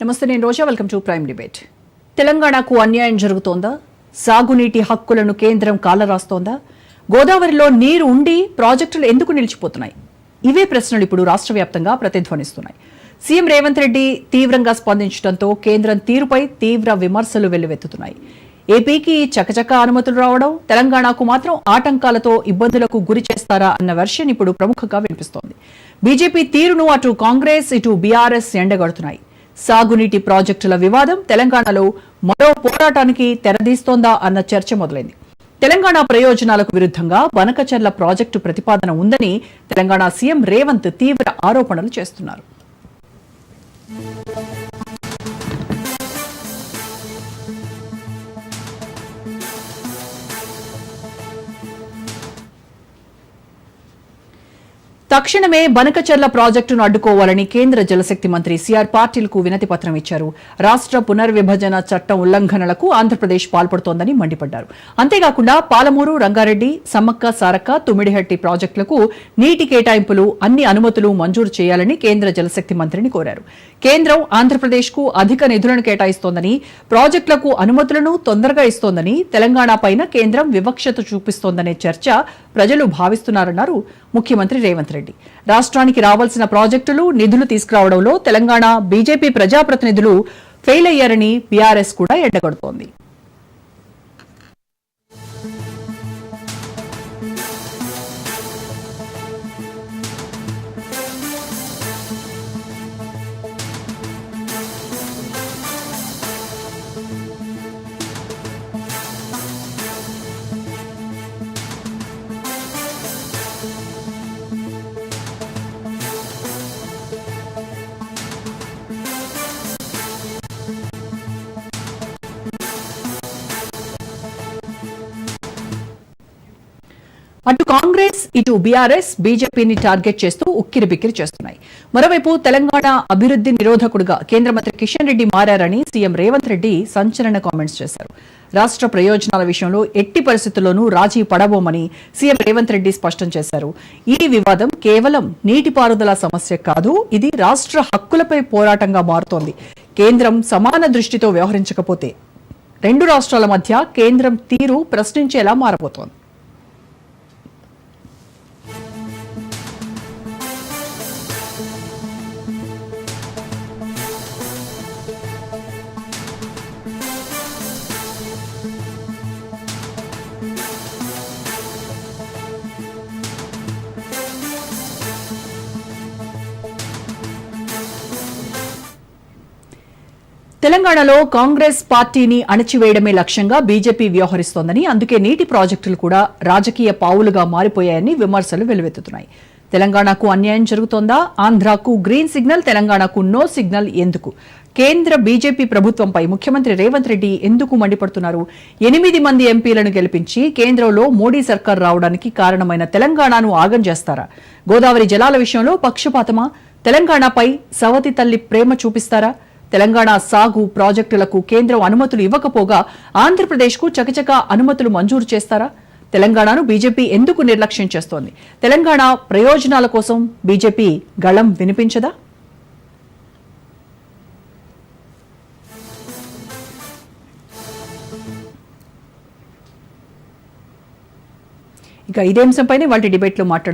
నమస్తే, నేను Roja. Welcome to prime debate. తెలంగాణకు అన్యాయం జరుగుతోందా? సాగునీటి హక్కులను కేంద్రం కాలరాస్తోందా? గోదావరిలో నీరు ఉండి ప్రాజెక్టులు ఎందుకు నిలిచిపోతున్నాయి? ఇవే ప్రశ్నలు ఇప్పుడు రాష్ట్ర వ్యాప్తంగా ప్రతిధ్వనిస్తున్నాయి. సీఎం రేవంత్ రెడ్డి తీవ్రంగా స్పందించడంతో కేంద్రం తీరుపై తీవ్ర విమర్శలు వెల్లువెత్తుతున్నాయి. ఏపీకి చకచక అనుమతులు రావడం, తెలంగాణకు మాత్రం ఆటంకాలతో ఇబ్బందులకు గురి చేస్తారా అన్న వెర్షన్ ఇప్పుడు ప్రముఖంగా వినిపిస్తోంది. బీజేపీ తీరును అటు కాంగ్రెస్ ఇటు బీఆర్ఎస్ ఎండగడుతున్నాయి. సాగునీటి ప్రాజెక్టుల వివాదం తెలంగాణలో మరో పోరాటానికి తెరదీస్తోందా అన్న చర్చ మొదలైంది. తెలంగాణ ప్రయోజనాలకు విరుద్ధంగా బనకచర్ల ప్రాజెక్టు ప్రతిపాదన ఉందని తెలంగాణ సీఎం రేవంత్ తీవ్ర ఆరోపణలు చేస్తున్నారు. తక్షణమే బనకచర్ల ప్రాజెక్టును అడ్డుకోవాలని కేంద్ర జలశక్తి మంత్రి సిఆర్ పాటిల్కు వినతి పత్రం ఇచ్చారు. రాష్ట్ర పునర్విభజన చట్టం ఉల్లంఘనలకు ఆంధ్రప్రదేశ్ పాల్పడుతోందని మండిపడ్డారు. అంతేకాకుండా పాలమూరు, రంగారెడ్డి, సమ్మక్క సారక్క, తుమ్మిడిహట్టి ప్రాజెక్టులకు నీటి కేటాయింపులు, అన్ని అనుమతులు మంజూరు చేయాలని కేంద్ర జలశక్తి మంత్రిని కోరారు. కేంద్రం ఆంధ్రప్రదేశ్కు అధిక నిధులను కేటాయిస్తోందని, ప్రాజెక్టులకు అనుమతులను తొందరగా ఇస్తోందని, తెలంగాణపైన కేంద్రం వివక్షత చూపిస్తోందనే చర్చ ప్రజలు భావిస్తున్నారన్నారు ముఖ్యమంత్రి రేవంత్ రెడ్డి. రాష్ట్రానికి రావాల్సిన ప్రాజెక్టులు, నిధులు తీసుకురావడంలో తెలంగాణ బీజేపీ ప్రజాప్రతినిధులు ఫెయిల్ అయ్యారని బీఆర్ఎస్ కూడా ఎండగడుతోంది. అటు కాంగ్రెస్ ఇటు బీఆర్ఎస్ బీజేపీని టార్గెట్ చేస్తూ ఉక్కిరిబిక్కిరి చేస్తున్నాయి. మరోవైపు తెలంగాణ అభివృద్ది నిరోధకుడుగా కేంద్ర మంత్రి కిషన్ రెడ్డి మారారని సీఎం రేవంత్ రెడ్డి సంచలన కామెంట్స్ చేశారు. రాష్ట్ర ప్రయోజనాల విషయంలో ఎట్టి పరిస్థితుల్లోనూ రాజీ పడబోమని సీఎం రేవంత్ రెడ్డి స్పష్టం చేశారు. ఈ వివాదం కేవలం నీటిపారుదల సమస్య కాదు, ఇది రాష్ట్ర హక్కులపై పోరాటంగా మారుతోంది. కేంద్రం సమాన దృష్టితో వ్యవహరించకపోతే రెండు రాష్ట్రాల మధ్య కేంద్రం తీరు ప్రశ్నించేలా మారబోతోంది. తెలంగాణలో కాంగ్రెస్ పార్టీని అణచివేయడమే లక్ష్యంగా బీజేపీ వ్యవహరిస్తోందని, అందుకే నీటి ప్రాజెక్టులు కూడా రాజకీయ పావులుగా మారిపోయాయని విమర్శలు వెల్లువెత్తుతున్నాయి. తెలంగాణకు అన్యాయం జరుగుతోందా? ఆంధ్రాకు గ్రీన్ సిగ్నల్, తెలంగాణకు నో సిగ్నల్ ఎందుకు? కేంద్ర బీజేపీ ప్రభుత్వంపై ముఖ్యమంత్రి రేవంత్ రెడ్డి ఎందుకు మండిపడుతున్నారు? 8 మంది ఎంపీలను గెలిపించి కేంద్రంలో మోడీ సర్కార్ రావడానికి కారణమైన తెలంగాణను ఆగం చేస్తారా? గోదావరి జలాల విషయంలో పక్షపాతమా? తెలంగాణపై సవతి తల్లి ప్రేమ చూపిస్తారా? తెలంగాణ సాగు ప్రాజెక్టులకు కేంద్రం అనుమతులు ఇవ్వకపోగా ఆంధ్రప్రదేశ్కు చకచక అనుమతులు మంజూరు చేస్తారా? తెలంగాణను బీజేపీ ఎందుకు నిర్లక్ష్యం చేస్తోంది? తెలంగాణ ప్రయోజనాల కోసం బీజేపీ గళం వినిపించదా? ఇక ఇదే అంశంపైనే వాటి డిబేట్లో మాట్లాడుతున్నారు